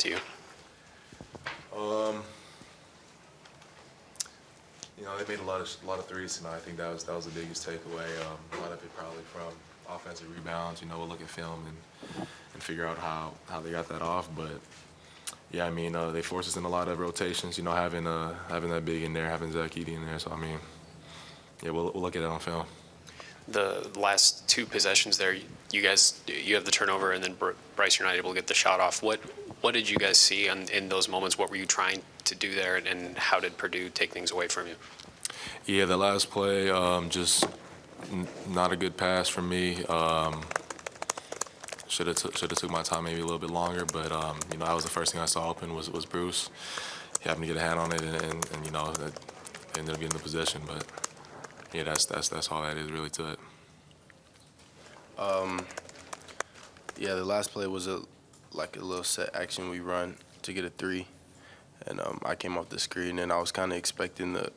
to you? They made a lot of threes tonight. I think that was the biggest takeaway. A lot of it probably from offensive rebounds. We'll look at film and figure out how they got that off. But yeah, they forced us in a lot of rotations. Having that big in there, having Zach Edey in there. So yeah, we'll look at it on film. The last two possessions there, you have the turnover, and then Bryce, you're not able to get the shot off. What did you guys see in those moments? What were you trying to do there, and how did Purdue take things away from you? Yeah, the last play, just not a good pass from me. Should have took my time maybe a little bit longer, but that was the first thing I saw open was Bruce. He happened to get a hand on it, and that ended up getting the possession. But yeah, that's all that is really to it. Yeah, the last play was a little set action we run to get a three, and I came off the screen, and I was kind of expecting the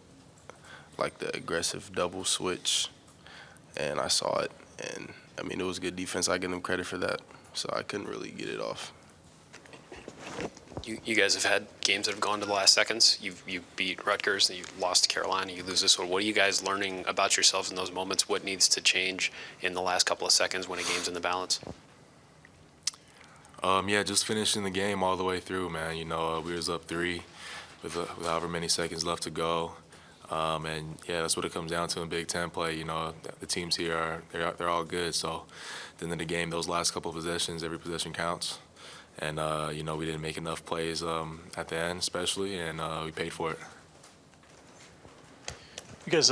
aggressive double switch, and I saw it, and it was good defense. I give them credit for that, so I couldn't really get it off. You guys have had games that have gone to the last seconds. You beat Rutgers, and you lost to Carolina. You lose this one. What are you guys learning about yourselves in those moments? What needs to change in the last couple of seconds when a game's in the balance? Yeah, just finishing the game all the way through, man. We was up 3 with however many seconds left to go. And yeah, that's what it comes down to in Big Ten play. The teams here they're all good. So at the end of the game, those last couple of possessions, every possession counts. And we didn't make enough plays at the end, especially, and we paid for it. You guys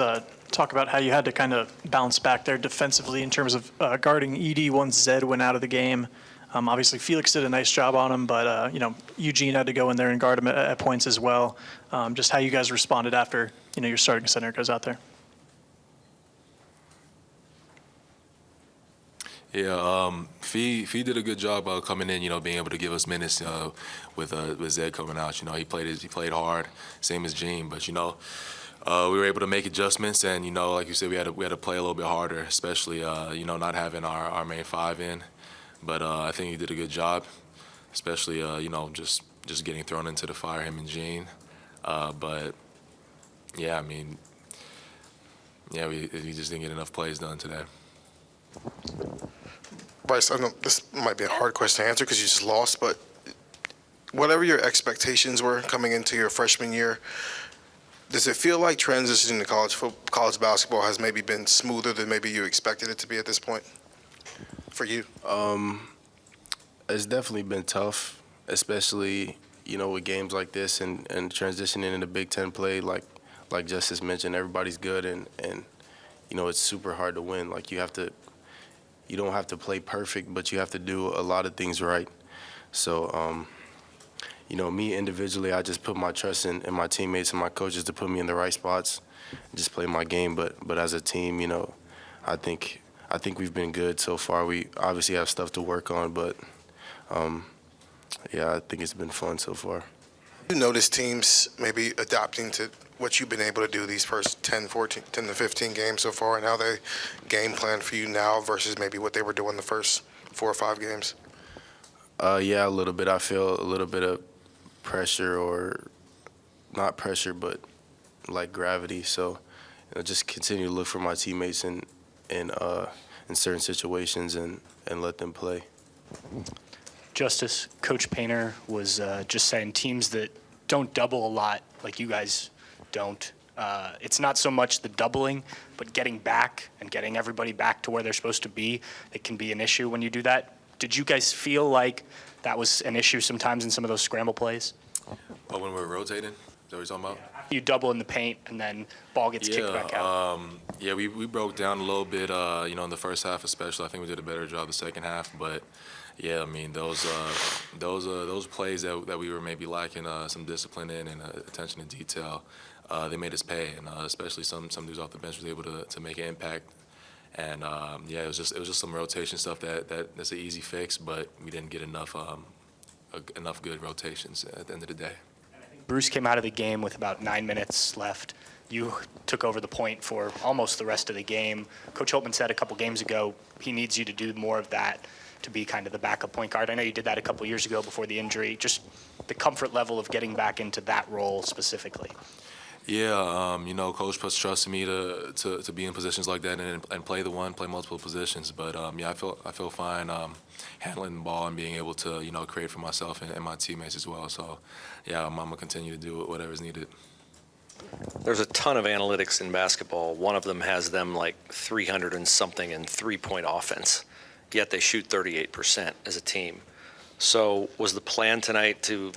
talk about how you had to kind of bounce back there defensively in terms of guarding Edey once Zed went out of the game. Obviously, Felix did a nice job on him, but Eugene had to go in there and guard him at points as well. Just how you guys responded after your starting center goes out there. Yeah, Fee did a good job coming in. Being able to give us minutes with Zed coming out. He played hard, same as Gene. But we were able to make adjustments, and like you said, we had to play a little bit harder, especially not having our main 5 in. But I think he did a good job, especially just getting thrown into the fire, him and Gene. But yeah, we just didn't get enough plays done today. Bryce, I know this might be a hard question to answer because you just lost, but whatever your expectations were coming into your freshman year, does it feel like transitioning to college basketball has maybe been smoother than maybe you expected it to be at this point for you? It's definitely been tough, especially with games like this and transitioning into Big Ten play. Like Justice mentioned, everybody's good, and it's super hard to win. You don't have to play perfect, but you have to do a lot of things right. So, me individually, I just put my trust in my teammates and my coaches to put me in the right spots and just play my game. But as a team, I think we've been good so far. We obviously have stuff to work on, but yeah, I think it's been fun so far. You notice teams maybe adapting to what you've been able to do these first 10 to 15 games so far, and how they game plan for you now versus maybe what they were doing the first 4 or 5 games? Yeah, a little bit. I feel a little bit of pressure, or not pressure, but like gravity. So just continue to look for my teammates in certain situations and let them play. Justice, Coach Painter was just saying teams that don't double a lot, like you guys don't, it's not so much the doubling, but getting back and getting everybody back to where they're supposed to be. It can be an issue when you do that. Did you guys feel like that was an issue sometimes in some of those scramble plays? Oh, when we're rotating? Is that what you're talking about? You double in the paint and then ball gets kicked back out. Yeah, we broke down a little bit, in the first half especially. I think we did a better job the second half, but yeah, those plays that we were maybe lacking some discipline in and attention to detail, they made us pay, and especially some dudes off the bench was able to make an impact. And yeah, it was just some rotation stuff that's an easy fix, but we didn't get enough good rotations at the end of the day. Bruce came out of the game with about 9 minutes left. You took over the point for almost the rest of the game. Coach Holtman said a couple games ago he needs you to do more of that. to be kind of the backup point guard? I know you did that a couple years ago before the injury. Just the comfort level of getting back into that role specifically. Yeah, Coach puts trust in me to be in positions like that and play multiple positions. But yeah, I feel fine handling the ball and being able to create for myself and my teammates as well. So yeah, I'm gonna continue to do whatever is needed. There's a ton of analytics in basketball. One of them has them like 300 and something in three-point offense, yet they shoot 38% as a team. So was the plan tonight to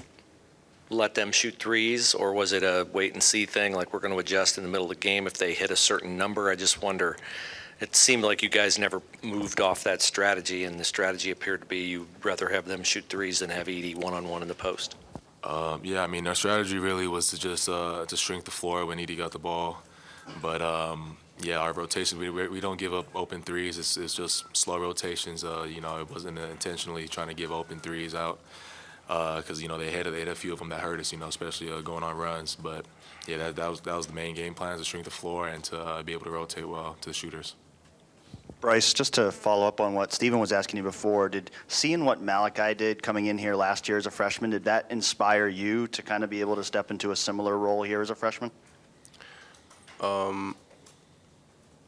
let them shoot threes, or was it a wait-and-see thing, like we're going to adjust in the middle of the game if they hit a certain number? I just wonder. It seemed like you guys never moved off that strategy, and the strategy appeared to be you'd rather have them shoot threes than have Edey one-on-one in the post. Yeah, I mean, our strategy really was to just to shrink the floor when Edey got the ball. But yeah, our rotation, we don't give up open threes. It's just slow rotations. It wasn't intentionally trying to give open threes out because they had a few of them that hurt us. Especially going on runs. But yeah, that was the main game plan, to shrink the floor and to be able to rotate well to the shooters. Bryce, just to follow up on what Steven was asking you before, did seeing what Malachi did coming in here last year as a freshman, did that inspire you to kind of be able to step into a similar role here as a freshman?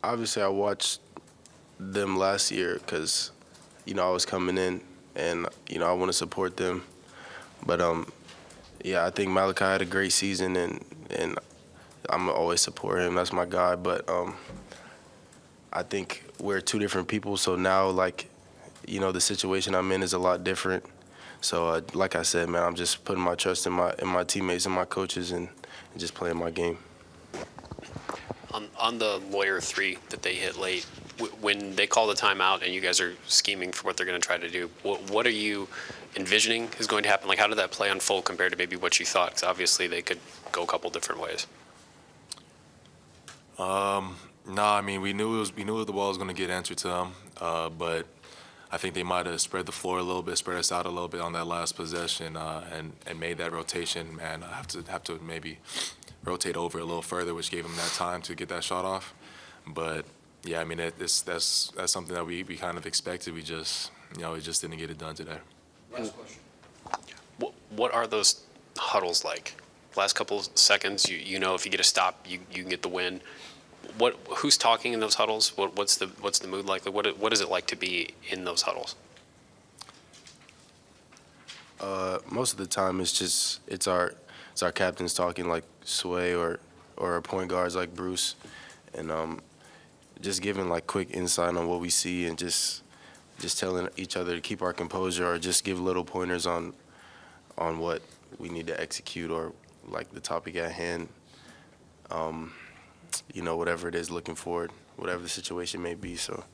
Obviously, I watched them last year because, I was coming in and, I want to support them. But, yeah, I think Malachi had a great season and I'm going to always support him. That's my guy. But I think we're two different people. So now, the situation I'm in is a lot different. So, like I said, man, I'm just putting my trust in my teammates and my coaches and just playing my game. On the lawyer three that they hit late, when they call the timeout and you guys are scheming for what they're going to try to do, what are you envisioning is going to happen? Like, how did that play unfold compared to maybe what you thought? Because obviously they could go a couple different ways. No, I mean, we knew the ball was going to get answered to them, but I think they might have spread the floor a little bit, spread us out a little bit on that last possession, and made that rotation. And I have to maybe rotate over a little further, which gave them that time to get that shot off. But yeah, I mean, that's something that we kind of expected. We just didn't get it done today. Last question. What are those huddles like? Last couple of seconds, if you get a stop, you can get the win. Who's talking in those huddles? What's the mood like? What is it like to be in those huddles? Most of the time, it's our captains talking, like Sway, or our point guards like Bruce, and just giving like quick insight on what we see and just telling each other to keep our composure or just give little pointers on what we need to execute or like the topic at hand. Whatever it is, looking forward, whatever the situation may be. So